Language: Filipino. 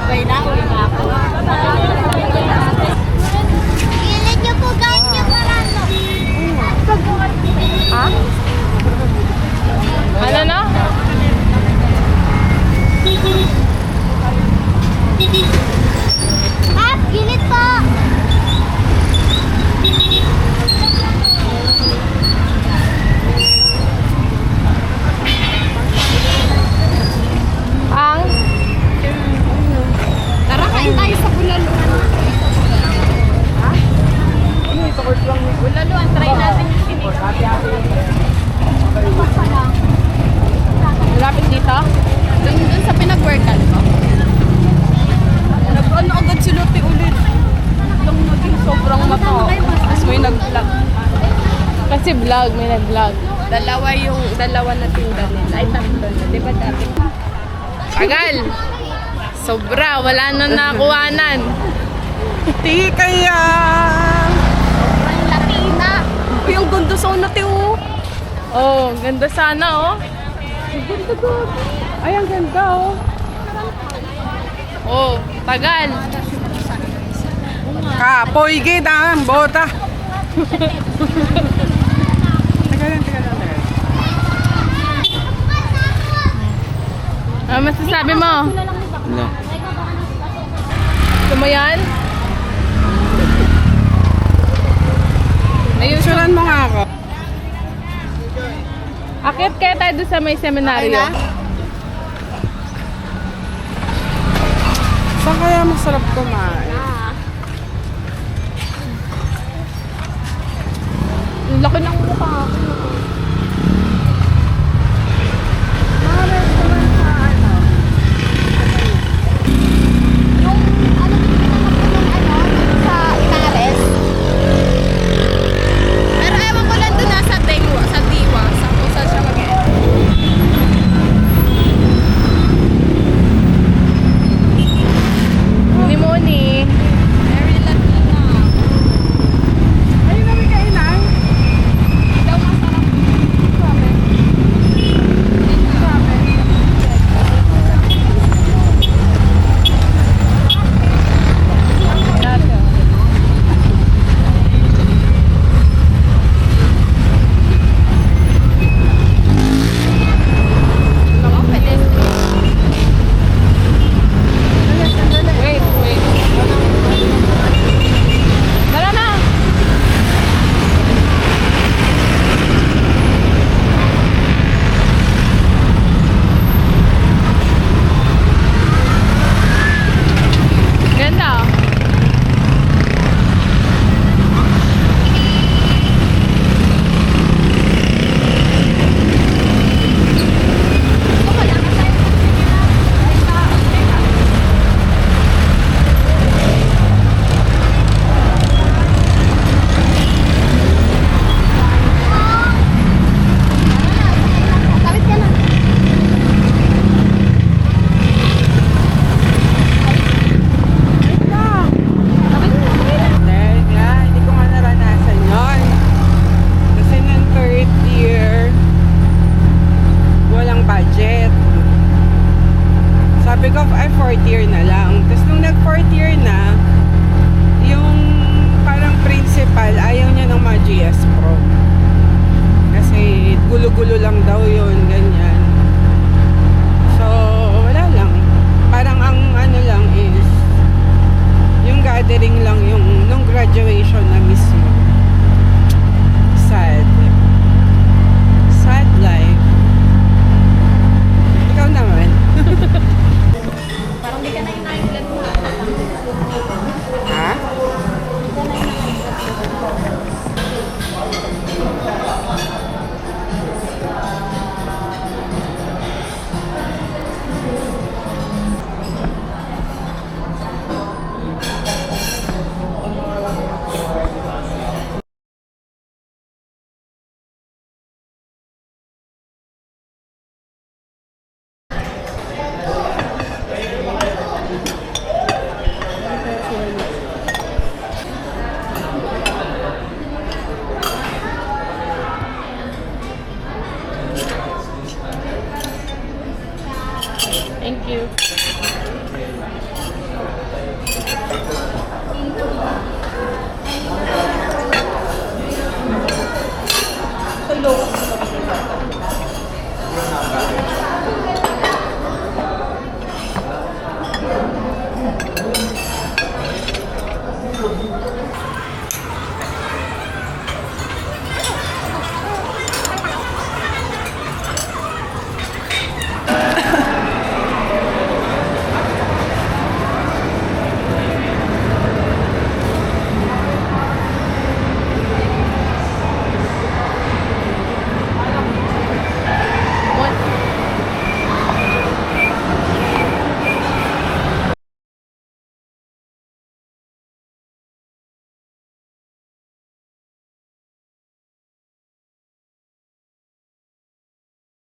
May na, uli na ako. Ilan niyo po ganyan marano? Ha? Ano na? Half, ginit po. Ang? Tara, kain tayo sa Bulaluan. Ha? Bulaluan, try natin yung sinig. Malapit dito? Dun sa pinag-workan ko. Nag-ano agad si Lotte ulit. Lang naging sobrang mata. Tapos may nag-vlog. Kasi vlog, may nag-vlog. Dalawa na tinda nila. Ay, tatlo na. Diba dati? Tagal! Sobra, wala na nakuhanan. Di kaya. Sobrang Latina. Uy, ang ganda sa unati oh. Oh, ganda sana oh. Ay, ang ganda oh. Oh, tagal. Kapoy kita ang bota. Ano masasabi mo? No. Gusto mo yan? Ayun, Suran mo nga ako. akit kaya tayo doon sa may seminaryo. Saan kaya masarap kumain? Ang laki ng mukha. Yung ano din yung sa Inares. Pero ewan ko lang doon sa Diwa. Sa kung saan siya mag-end. Muni-muni. Very Latina. Ayun na may kainan. Daw masarap. Grabe. Grabe. Wait, wait. Tara na! Ganda oh. Kapit ka na. Dahil nga, hindi ko nga naranasan yun. Kasi nung third year, walang budget. Sabi ko, ay fourth year na lang. Tapos nung nag-fourth year na, yung parang principal, ayaw niya ng mga GS Pro. Kasi gulo-gulo lang daw yun, ganyan.